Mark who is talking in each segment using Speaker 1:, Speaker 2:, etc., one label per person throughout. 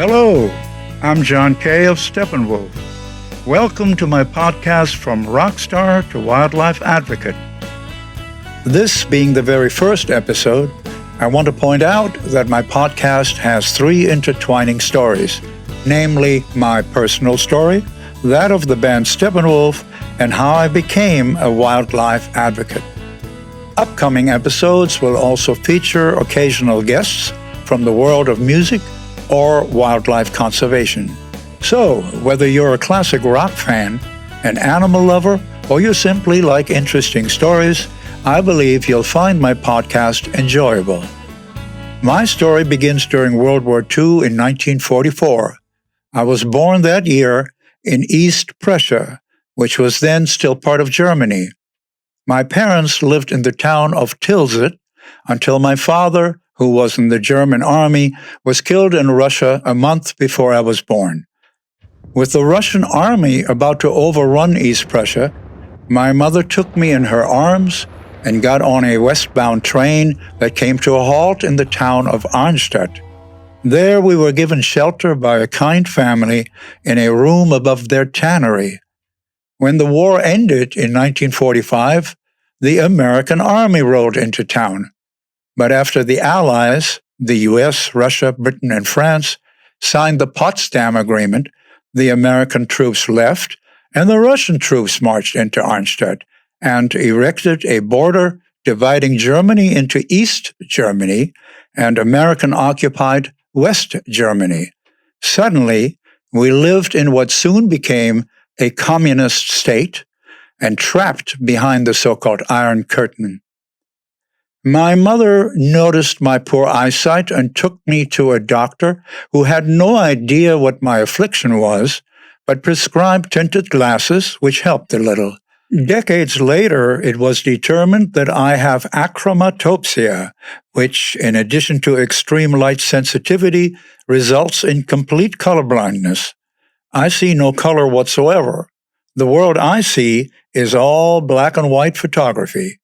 Speaker 1: Hello, I'm John Kay of Steppenwolf. Welcome to my podcast From Rockstar to Wildlife Advocate. This being the very first episode, I want to point out that my podcast has three intertwining stories, namely my personal story, that of the band Steppenwolf, and how I became a wildlife advocate. Upcoming episodes will also feature occasional guests from the world of music or wildlife conservation. So, whether you're a classic rock fan, an animal lover, or you simply like interesting stories, I believe you'll find my podcast enjoyable. My story begins during World War II in 1944. I was born that year in East Prussia, which was then still part of Germany. My parents lived in the town of Tilsit until my father, who was in the German army, was killed in Russia a month before I was born. With the Russian army about to overrun East Prussia, my mother took me in her arms and got on a westbound train that came to a halt in the town of Arnstadt. There we were given shelter by a kind family in a room above their tannery. When the war ended in 1945, the American army rolled into town. But after the Allies, the US, Russia, Britain, and France, signed the Potsdam Agreement, the American troops left, and the Russian troops marched into Arnstadt and erected a border dividing Germany into East Germany and American-occupied West Germany. Suddenly, we lived in what soon became a communist state and trapped behind the so-called Iron Curtain. My mother noticed my poor eyesight and took me to a doctor who had no idea what my affliction was, but prescribed tinted glasses, which helped a little. Decades later, it was determined that I have achromatopsia, which, in addition to extreme light sensitivity, results in complete colorblindness. I see no color whatsoever. The world I see is all black and white photography.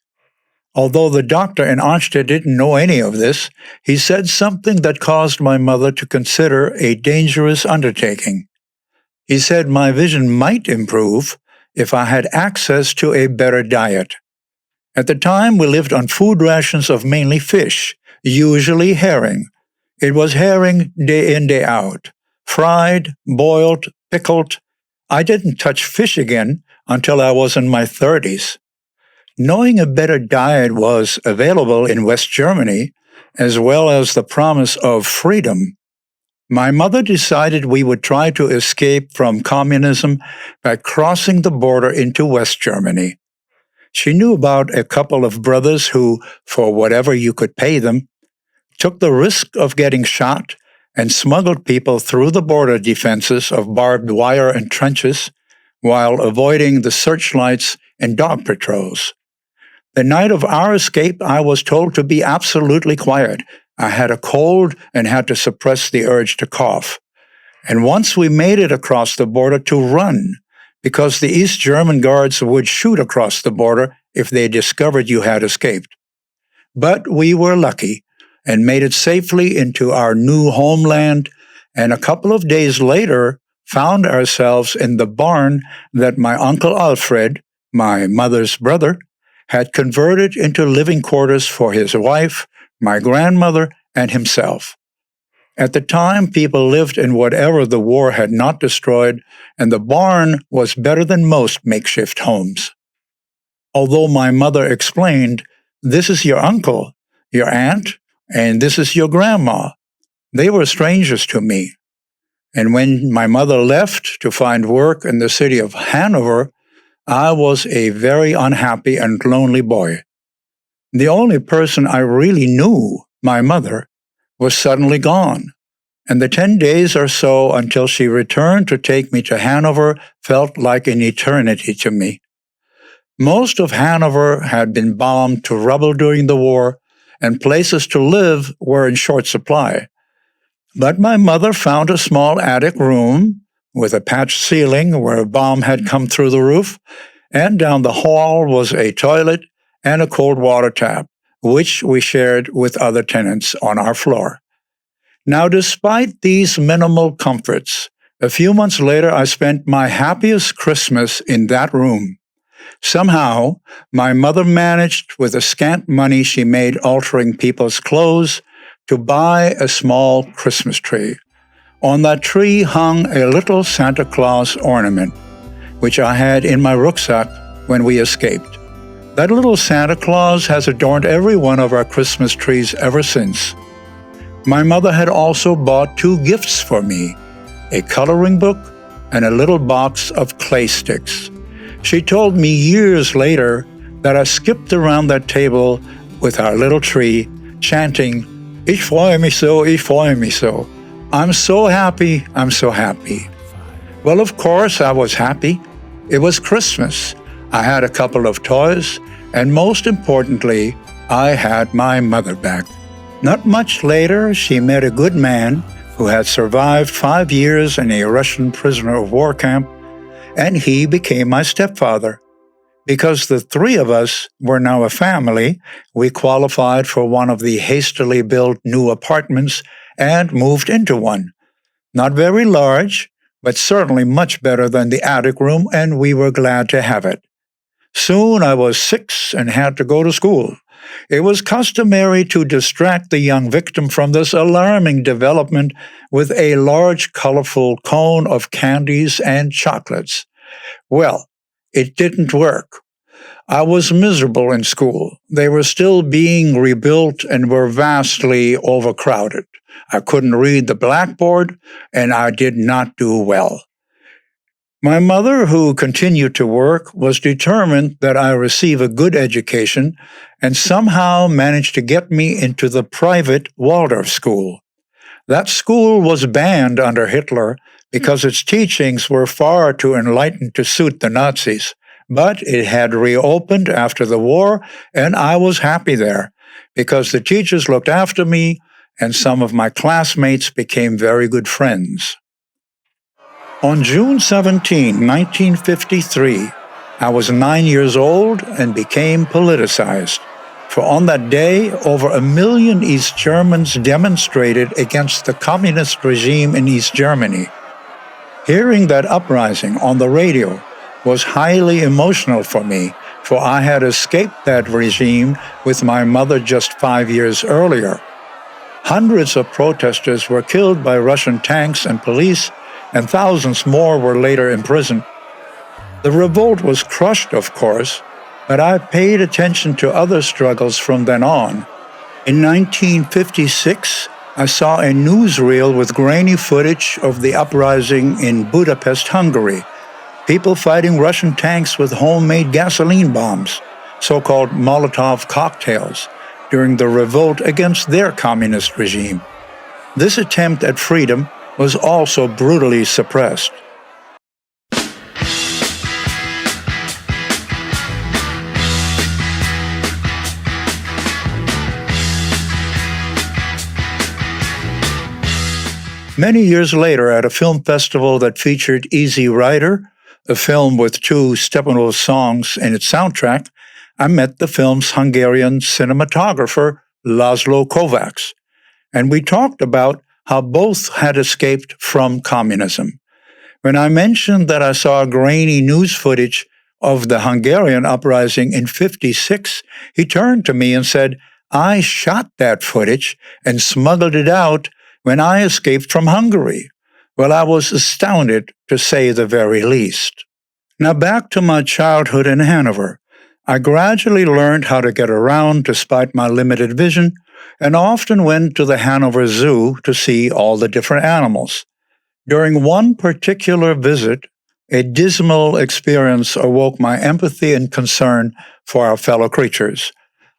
Speaker 1: Although the doctor in Arnstadt didn't know any of this, he said something that caused my mother to consider a dangerous undertaking. He said my vision might improve if I had access to a better diet. At the time, we lived on food rations of mainly fish, usually herring. It was herring day in, day out, fried, boiled, pickled. I didn't touch fish again until I was in my 30s. Knowing a better diet was available in West Germany, as well as the promise of freedom, my mother decided we would try to escape from communism by crossing the border into West Germany. She knew about a couple of brothers who, for whatever you could pay them, took the risk of getting shot and smuggled people through the border defenses of barbed wire and trenches while avoiding the searchlights and dog patrols. The night of our escape, I was told to be absolutely quiet. I had a cold and had to suppress the urge to cough. And once we made it across the border, to run, because the East German guards would shoot across the border if they discovered you had escaped. But we were lucky and made it safely into our new homeland, and a couple of days later found ourselves in the barn that my Uncle Alfred, my mother's brother, had converted into living quarters for his wife, my grandmother, and himself. At the time, people lived in whatever the war had not destroyed, and the barn was better than most makeshift homes. Although my mother explained, "This is your uncle, your aunt, and this is your grandma," they were strangers to me. And when my mother left to find work in the city of Hanover, I was a very unhappy and lonely boy. The only person I really knew, my mother, was suddenly gone, and the 10 days or so until she returned to take me to Hanover felt like an eternity to me. Most of Hanover had been bombed to rubble during the war, and places to live were in short supply. But my mother found a small attic room with a patched ceiling where a bomb had come through the roof, and down the hall was a toilet and a cold water tap, which we shared with other tenants on our floor. Now, despite these minimal comforts, a few months later I spent my happiest Christmas in that room. Somehow, my mother managed, with the scant money she made altering people's clothes, to buy a small Christmas tree. On that tree hung a little Santa Claus ornament, which I had in my rucksack when we escaped. That little Santa Claus has adorned every one of our Christmas trees ever since. My mother had also bought 2 gifts for me, a coloring book and a little box of clay sticks. She told me years later that I skipped around that table with our little tree, chanting, "Ich freue mich so, ich freue mich so." I'm so happy, I'm so happy. Well, of course, I was happy. It was Christmas. I had a couple of toys, and most importantly, I had my mother back. Not much later, she met a good man who had survived 5 years in a Russian prisoner of war camp, and he became my stepfather. Because the 3 of us were now a family, we qualified for one of the hastily built new apartments and moved into one. Not very large, but certainly much better than the attic room, and we were glad to have it. Soon I was 6 and had to go to school. It was customary to distract the young victim from this alarming development with a large, colorful cone of candies and chocolates. Well, it didn't work. I was miserable in school. They were still being rebuilt and were vastly overcrowded. I couldn't read the blackboard, and I did not do well. My mother, who continued to work, was determined that I receive a good education and somehow managed to get me into the private Waldorf school. That school was banned under Hitler because its teachings were far too enlightened to suit the Nazis. But it had reopened after the war, and I was happy there because the teachers looked after me and some of my classmates became very good friends. On June 17, 1953, I was 9 years old and became politicized. For on that day, over 1 million East Germans demonstrated against the communist regime in East Germany. Hearing that uprising on the radio was highly emotional for me, for I had escaped that regime with my mother just 5 years earlier. Hundreds of protesters were killed by Russian tanks and police, and thousands more were later imprisoned. The revolt was crushed, of course, but I paid attention to other struggles from then on. In 1956, I saw a newsreel with grainy footage of the uprising in Budapest, Hungary. People fighting Russian tanks with homemade gasoline bombs, so-called Molotov cocktails, during the revolt against their communist regime. This attempt at freedom was also brutally suppressed. Many years later, at a film festival that featured Easy Rider, a film with 2 Steppenwolf songs in its soundtrack, I met the film's Hungarian cinematographer, Laszlo Kovacs, and we talked about how both had escaped from communism. When I mentioned that I saw grainy news footage of the Hungarian uprising in '56, he turned to me and said, "I shot that footage and smuggled it out when I escaped from Hungary." Well, I was astounded, to say the very least. Now back to my childhood in Hanover. I gradually learned how to get around despite my limited vision, and often went to the Hanover Zoo to see all the different animals. During one particular visit, a dismal experience awoke my empathy and concern for our fellow creatures.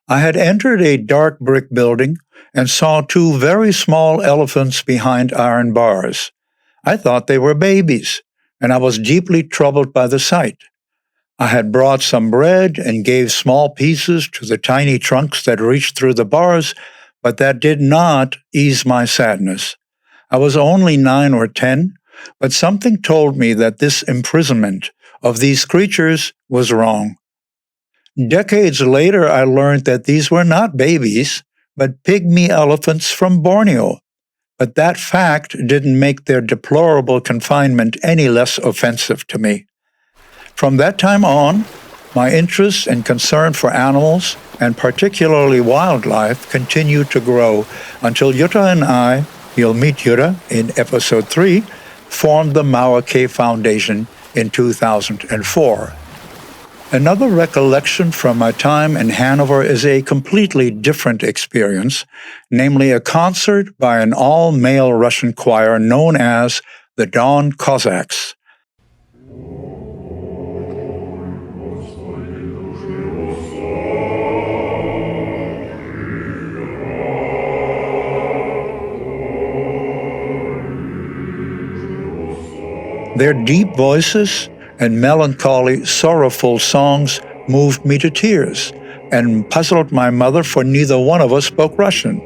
Speaker 1: I had entered a dark brick building and saw 2 very small elephants behind iron bars. I thought they were babies, and I was deeply troubled by the sight. I had brought some bread and gave small pieces to the tiny trunks that reached through the bars, but that did not ease my sadness. I was only 9 or 10, but something told me that this imprisonment of these creatures was wrong. Decades later, I learned that these were not babies, but pygmy elephants from Borneo. But that fact didn't make their deplorable confinement any less offensive to me. From that time on, my interest and concern for animals, and particularly wildlife, continued to grow until Jutta and I, you'll meet Jutta in episode 3, formed the Mauer K Foundation in 2004. Another recollection from my time in Hanover is a completely different experience, namely a concert by an all-male Russian choir known as the Don Cossacks. Their deep voices and melancholy, sorrowful songs moved me to tears and puzzled my mother, for neither one of us spoke Russian.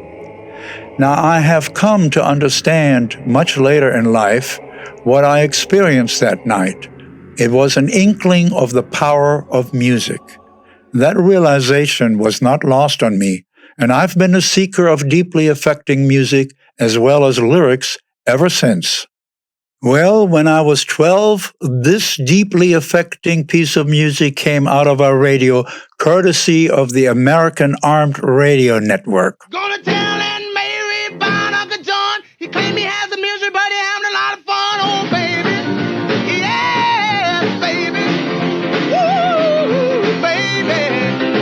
Speaker 1: Now, I have come to understand much later in life what I experienced that night. It was an inkling of the power of music. That realization was not lost on me, and I've been a seeker of deeply affecting music as well as lyrics ever since. Well, when I was 12, this deeply affecting piece of music came out of our radio, courtesy of the American Armed Radio Network.
Speaker 2: Gonna tell Aunt Mary about Uncle John. He claimed he has the music, but he having a lot of fun. Oh, baby. Yeah, baby. Woo, baby.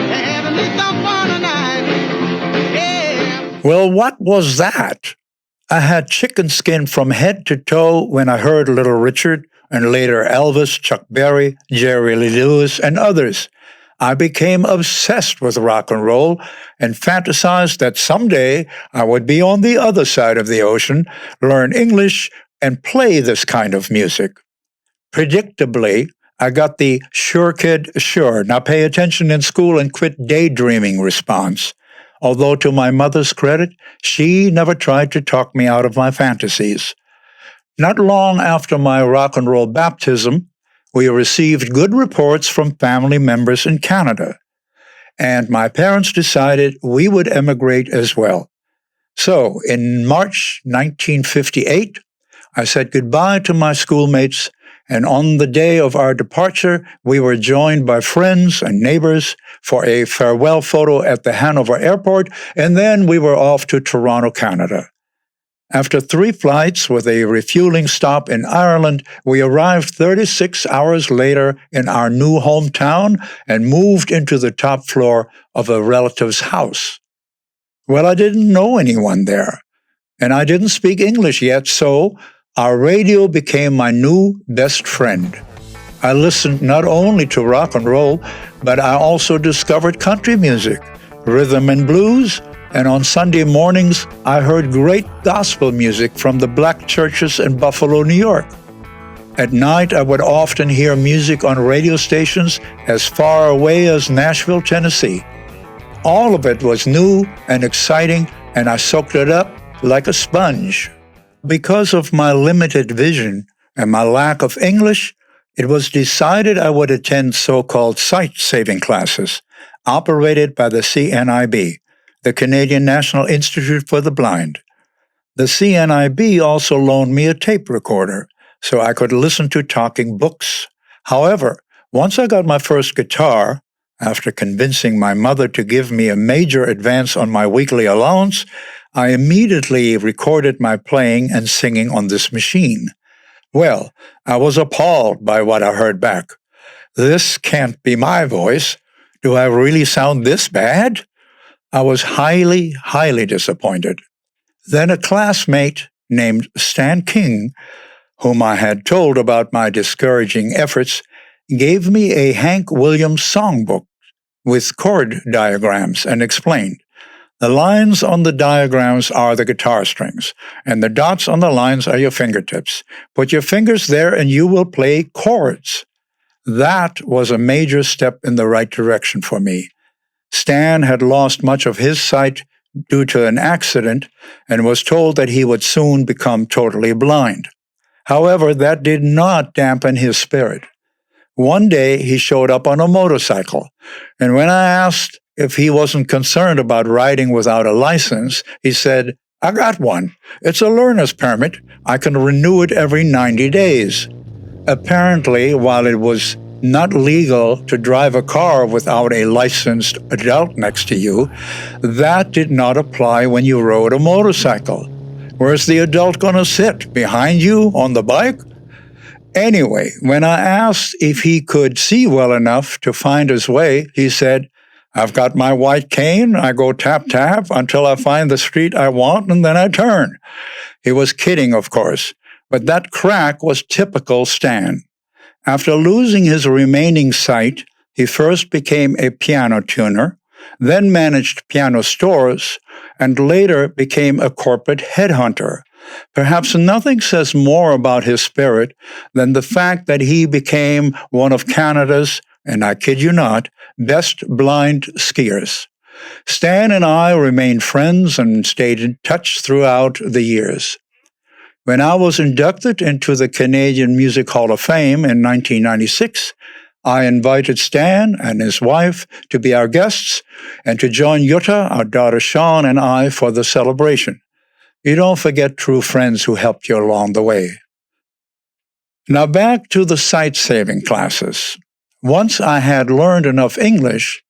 Speaker 2: Having me some fun tonight. Yeah.
Speaker 1: Well, what was that? I had chicken skin from head to toe when I heard Little Richard and later Elvis, Chuck Berry, Jerry Lee Lewis, and others. I became obsessed with rock and roll and fantasized that someday I would be on the other side of the ocean, learn English, and play this kind of music. Predictably, I got the "sure kid, sure, now pay attention in school and quit daydreaming" response. Although to my mother's credit, she never tried to talk me out of my fantasies. Not long after my rock and roll baptism, we received good reports from family members in Canada, and my parents decided we would emigrate as well. So, in March 1958, I said goodbye to my schoolmates, and on the day of our departure, we were joined by friends and neighbors for a farewell photo at the Hanover airport, and then we were off to Toronto, Canada. After 3 flights with a refueling stop in Ireland, we arrived 36 hours later in our new hometown and moved into the top floor of a relative's house. Well, I didn't know anyone there, and I didn't speak English yet, so our radio became my new best friend. I listened not only to rock and roll, but I also discovered country music, rhythm and blues, and on Sunday mornings, I heard great gospel music from the black churches in Buffalo, New York. At night, I would often hear music on radio stations as far away as Nashville, Tennessee. All of it was new and exciting, and I soaked it up like a sponge. Because of my limited vision and my lack of English, it was decided I would attend so-called sight-saving classes, operated by the CNIB, the Canadian National Institute for the Blind. The CNIB also loaned me a tape recorder, so I could listen to talking books. However, once I got my first guitar, after convincing my mother to give me a major advance on my weekly allowance, I immediately recorded my playing and singing on this machine. Well, I was appalled by what I heard back. This can't be my voice. Do I really sound this bad? I was highly, highly disappointed. Then a classmate named Stan King, whom I had told about my discouraging efforts, gave me a Hank Williams songbook with chord diagrams and explained, the lines on the diagrams are the guitar strings, and the dots on the lines are your fingertips. Put your fingers there and you will play chords. That was a major step in the right direction for me. Stan had lost much of his sight due to an accident and was told that he would soon become totally blind. However, that did not dampen his spirit. One day he showed up on a motorcycle, and when I asked if he wasn't concerned about riding without a license, he said, I got one. It's a learner's permit. I can renew it every 90 days. Apparently, while it was not legal to drive a car without a licensed adult next to you, that did not apply when you rode a motorcycle. Where's the adult going to sit? Behind you on the bike? Anyway, when I asked if he could see well enough to find his way, he said, I've got my white cane. I go tap, tap until I find the street I want, and then I turn. He was kidding, of course, but that crack was typical Stan. After losing his remaining sight, he first became a piano tuner, then managed piano stores, and later became a corporate headhunter. Perhaps nothing says more about his spirit than the fact that he became one of Canada's, and I kid you not, best blind skiers. Stan and I remained friends and stayed in touch throughout the years. When I was inducted into the Canadian Music Hall of Fame in 1996, I invited Stan and his wife to be our guests and to join Jutta, our daughter Sean, and I for the celebration. You don't forget true friends who helped you along the way. Now back to the sight-saving classes. Once I had learned enough English,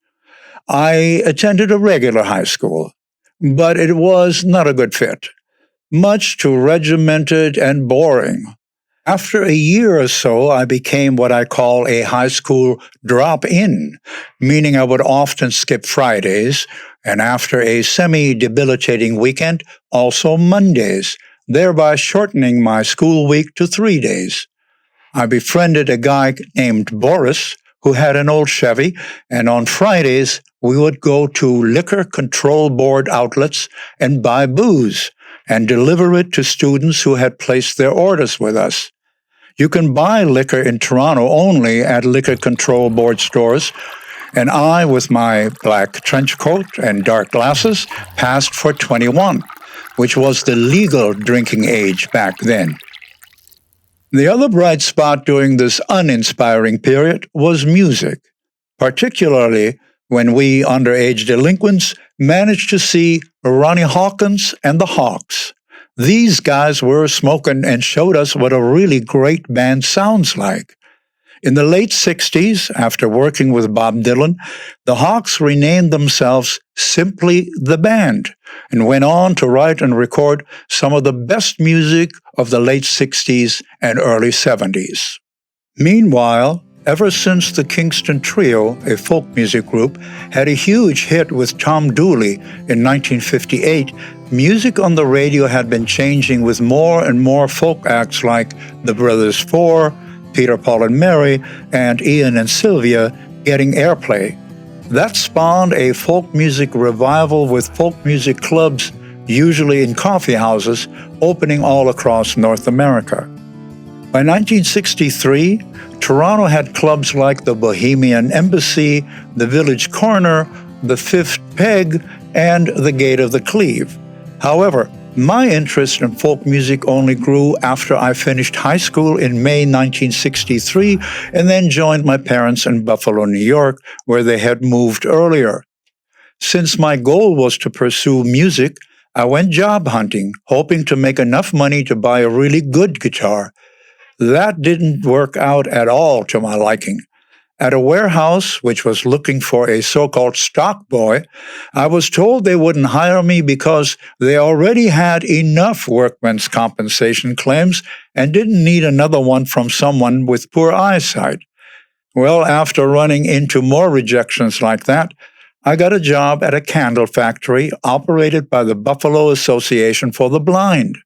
Speaker 1: I attended a regular high school, but it was not a good fit. Much too regimented and boring. After a year or so, I became what I call a high school drop-in, meaning I would often skip Fridays, and after a semi-debilitating weekend, also Mondays, thereby shortening my school week to 3 days. I befriended a guy named Boris, who had an old Chevy, and on Fridays, we would go to liquor control board outlets and buy booze and deliver it to students who had placed their orders with us. You can buy liquor in Toronto only at liquor control board stores, and I, with my black trench coat and dark glasses, passed for 21, which was the legal drinking age back then. The other bright spot during this uninspiring period was music, particularly when we underage delinquents managed to see Ronnie Hawkins and the Hawks. These guys were smoking and showed us what a really great band sounds like. In the late 60s, after working with Bob Dylan, the Hawks renamed themselves simply The Band and went on to write and record some of the best music of the late 60s and early 70s. Meanwhile, ever since the Kingston Trio, a folk music group, had a huge hit with Tom Dooley in 1958, music on the radio had been changing with more and more folk acts like the Brothers Four, Peter, Paul, and Mary, and Ian and Sylvia getting airplay. That spawned a folk music revival with folk music clubs, usually in coffee houses, opening all across North America. By 1963, Toronto had clubs like the Bohemian Embassy, the Village Corner, the Fifth Peg, and the Gate of the Cleve. However, my interest in folk music only grew after I finished high school in May 1963 and then joined my parents in Buffalo, New York, where they had moved earlier. Since my goal was to pursue music, I went job hunting, hoping to make enough money to buy a really good guitar. That didn't work out at all to my liking. At a warehouse which was looking for a so-called stock boy, I was told they wouldn't hire me because they already had enough workman's compensation claims and didn't need another one from someone with poor eyesight. Well, after running into more rejections like that, I got a job at a candle factory operated by the Buffalo Association for the Blind.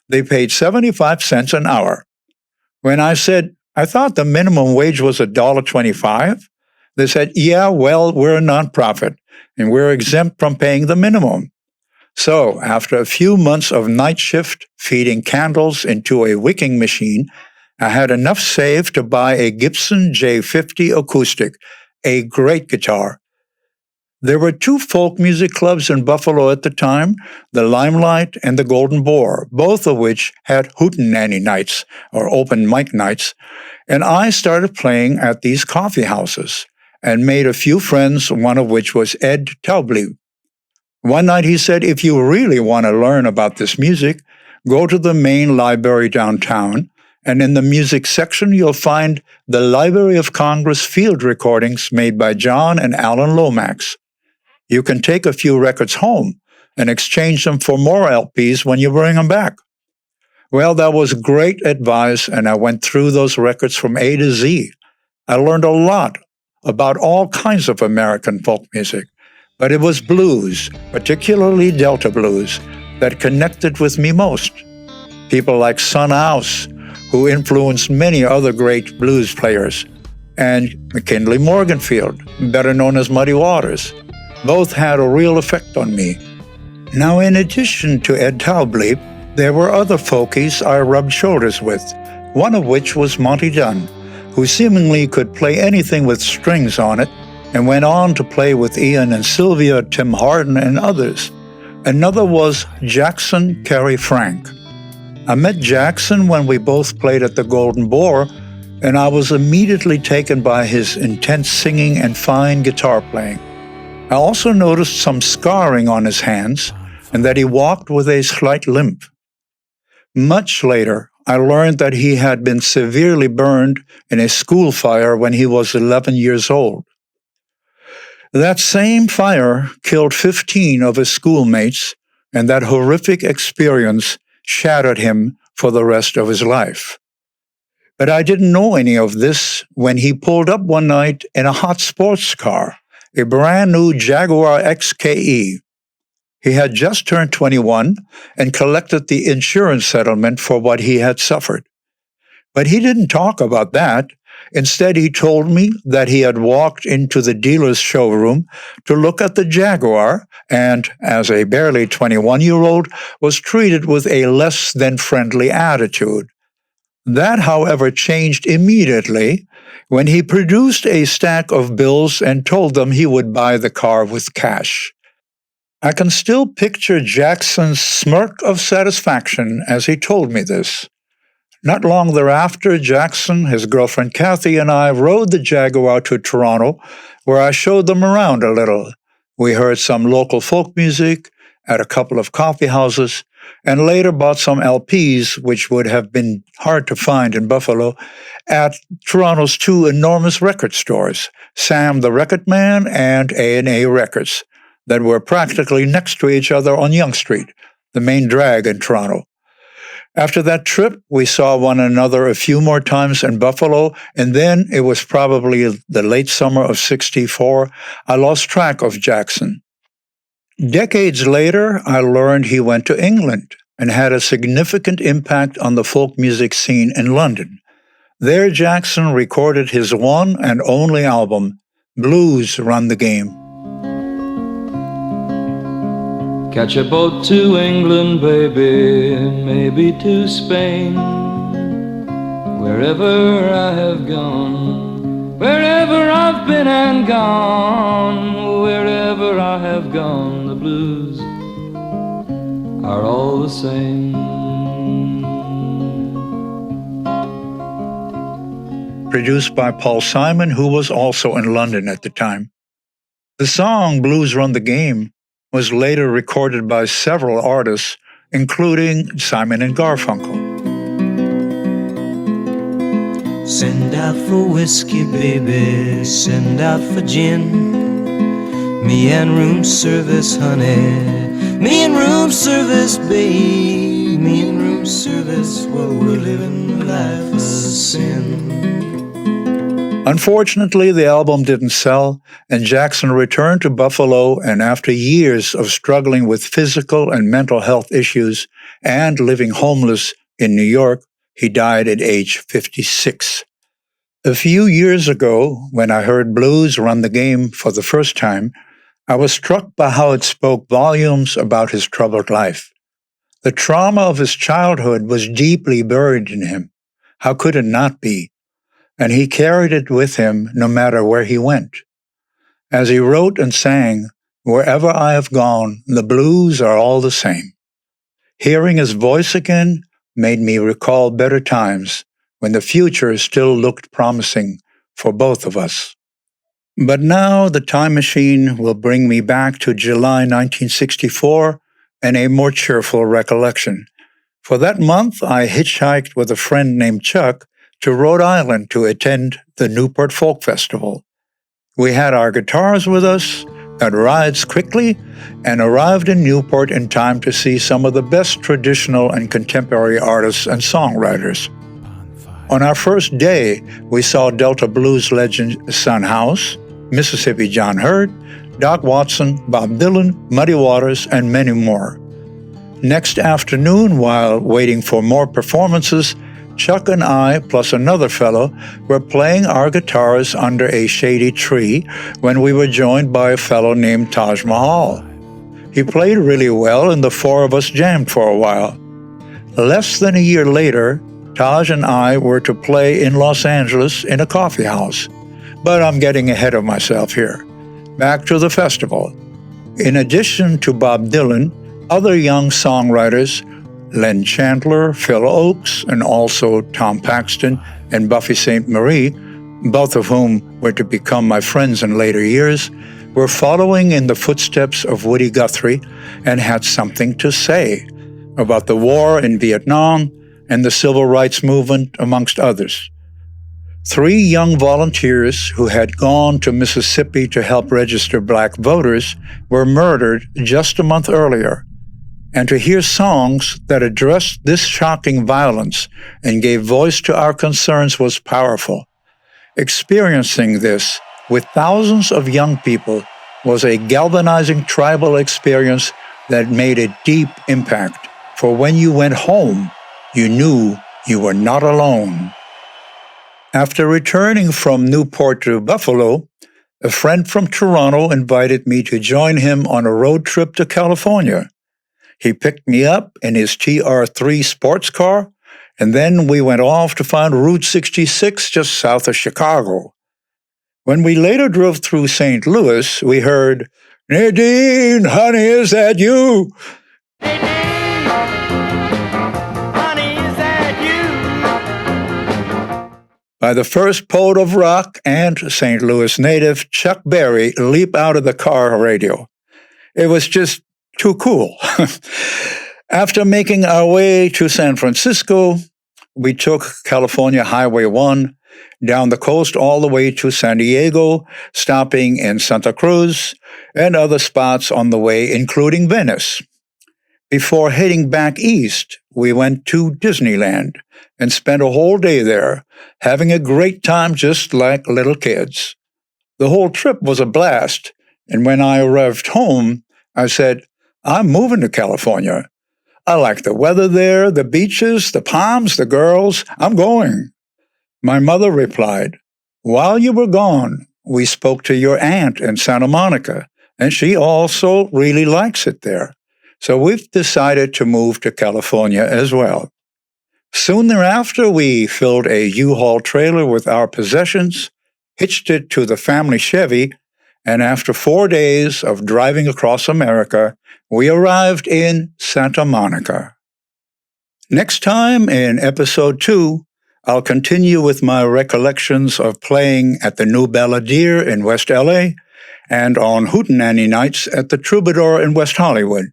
Speaker 1: They paid 75 cents an hour. When I said, I thought the minimum wage was $1.25. They said, yeah, well, we're a nonprofit, and we're exempt from paying the minimum. So, after a few months of night shift feeding candles into a wicking machine, I had enough saved to buy a Gibson J50 acoustic, a great guitar. There were 2 folk music clubs in Buffalo at the time, the Limelight and the Golden Boar, both of which had hootenanny nights, or open mic nights, and I started playing at these coffee houses and made a few friends, one of which was Ed Taubley. One night he said, if you really want to learn about this music, go to the main library downtown, and in the music section you'll find the Library of Congress field recordings made by John and Alan Lomax. You can take a few records home and exchange them for more LPs when you bring them back. Well, that was great advice, and I went through those records from A to Z. I learned a lot about all kinds of American folk music, but it was blues, particularly Delta blues, that connected with me most. People like Son House, who influenced many other great blues players, and McKinley Morganfield, better known as Muddy Waters. Both had a real effect on me. Now, in addition to Ed Taublieb, there were other folkies I rubbed shoulders with, one of which was Monty Dunn, who seemingly could play anything with strings on it, and went on to play with Ian and Sylvia, Tim Hardin, and others. Another was Jackson Carey Frank. I met Jackson when we both played at the Golden Boar, and I was immediately taken by his intense singing and fine guitar playing. I also noticed some scarring on his hands, and that he walked with a slight limp. Much later, I learned that he had been severely burned in a school fire when he was 11 years old. That same fire killed 15 of his schoolmates, and that horrific experience shattered him for the rest of his life. But I didn't know any of this when he pulled up one night in a hot sports car, a brand new Jaguar XKE. He had just turned 21 and collected the insurance settlement for what he had suffered. But he didn't talk about that. Instead, he told me that he had walked into the dealer's showroom to look at the Jaguar and, as a barely 21-year-old, was treated with a less than friendly attitude. That, however, changed immediately when he produced a stack of bills and told them he would buy the car with cash. I can still picture Jackson's smirk of satisfaction as he told me this. Not long thereafter, Jackson, his girlfriend Kathy, and I rode the Jaguar to Toronto, where I showed them around a little. We heard some local folk music at a couple of coffee houses, and later bought some LPs, which would have been hard to find in Buffalo, at Toronto's two enormous record stores, Sam the Record Man and A&A Records, that were practically next to each other on Yonge Street, the main drag in Toronto. After that trip, we saw one another a few more times in Buffalo, and then it was probably the late summer of '64. I lost track of Jackson. Decades later, I learned he went to England and had a significant impact on the folk music scene in London. There, Jackson recorded his one and only album, Blues Run the Game.
Speaker 3: Catch a boat to England, baby, maybe to Spain. Wherever I have gone, wherever I've been and gone, wherever I have gone, the blues are all the same.
Speaker 1: Produced by Paul Simon, who was also in London at the time. The song Blues Run the Game was later recorded by several artists, including Simon and Garfunkel.
Speaker 4: Send out for whiskey, baby, send out for gin. Me and room service, honey, me and room service, babe. Me and room service, well, we're living the life of sin.
Speaker 1: Unfortunately, the album didn't sell, and Jackson returned to Buffalo, and after years of struggling with physical and mental health issues and living homeless in New York, he died at age 56. A few years ago, when I heard Blues Run the Game for the first time, I was struck by how it spoke volumes about his troubled life. The trauma of his childhood was deeply buried in him. How could it not be? And he carried it with him no matter where he went. As he wrote and sang, "Wherever I have gone, the blues are all the same." Hearing his voice again made me recall better times when the future still looked promising for both of us. But now the time machine will bring me back to July 1964 and a more cheerful recollection. For that month, I hitchhiked with a friend named Chuck to Rhode Island to attend the Newport Folk Festival. We had our guitars with us, got rides quickly, and arrived in Newport in time to see some of the best traditional and contemporary artists and songwriters. On our first day, we saw Delta blues legend Son House, Mississippi John Hurt, Doc Watson, Bob Dylan, Muddy Waters, and many more. Next afternoon, while waiting for more performances, Chuck and I, plus another fellow, were playing our guitars under a shady tree when we were joined by a fellow named Taj Mahal. He played really well, and the four of us jammed for a while. Less than a year later, Taj and I were to play in Los Angeles in a coffee house. But I'm getting ahead of myself here. Back to the festival. In addition to Bob Dylan, other young songwriters, Len Chandler, Phil Oakes, and also Tom Paxton and Buffy St. Marie, both of whom were to become my friends in later years, were following in the footsteps of Woody Guthrie and had something to say about the war in Vietnam and the civil rights movement, amongst others. 3 young volunteers who had gone to Mississippi to help register black voters were murdered just a month earlier. And to hear songs that addressed this shocking violence and gave voice to our concerns was powerful. Experiencing this with thousands of young people was a galvanizing tribal experience that made a deep impact. For when you went home, you knew you were not alone. After returning from Newport to Buffalo, a friend from Toronto invited me to join him on a road trip to California. He picked me up in his TR3 sports car, and then we went off to find Route 66 just south of Chicago. When we later drove through St. Louis, we heard, "Nadine, honey, is that you?" By the first poet of rock and St. Louis native Chuck Berry leap out of the car radio. It was just too cool. After making our way to San Francisco, we took California Highway 1 down the coast all the way to San Diego, stopping in Santa Cruz and other spots on the way, including Venice. Before heading back east, we went to Disneyland and spent a whole day there, having a great time just like little kids. The whole trip was a blast, and when I arrived home, I said, "I'm moving to California. I like the weather there, the beaches, the palms, the girls. I'm going." My mother replied, "While you were gone, we spoke to your aunt in Santa Monica, and she also really likes it there. So we've decided to move to California as well." Soon thereafter, we filled a U-Haul trailer with our possessions, hitched it to the family Chevy, and after 4 days of driving across America, we arrived in Santa Monica. Next time, in episode 2, I'll continue with my recollections of playing at the New Belvedere in West LA and on Hootenanny nights at the Troubadour in West Hollywood,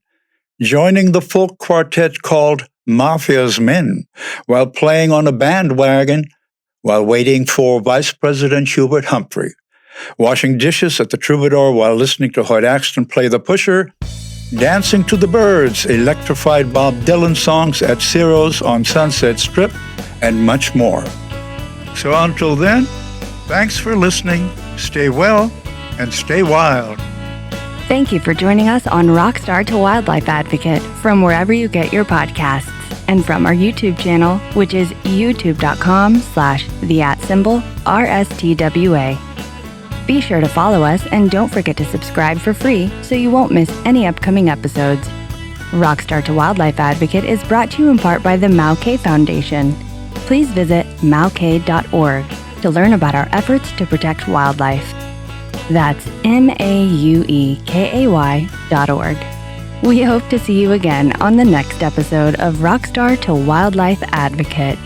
Speaker 1: joining the folk quartet called Mafia's Men while playing on a bandwagon while waiting for Vice President Hubert Humphrey, washing dishes at the Troubadour while listening to Hoyt Axton play the Pusher, dancing to the Byrds, electrified Bob Dylan songs at Ciro's on Sunset Strip, and much more. So until then, thanks for listening, stay well, and stay wild.
Speaker 5: Thank you for joining us on Rockstar to Wildlife Advocate from wherever you get your podcasts and from our YouTube channel, which is youtube.com/RSTWA. Be sure to follow us and don't forget to subscribe for free so you won't miss any upcoming episodes. Rockstar to Wildlife Advocate is brought to you in part by the Maukay Foundation. Please visit maukay.org to learn about our efforts to protect wildlife. That's MAUEKAY.org. We hope to see you again on the next episode of Rockstar to Wildlife Advocate.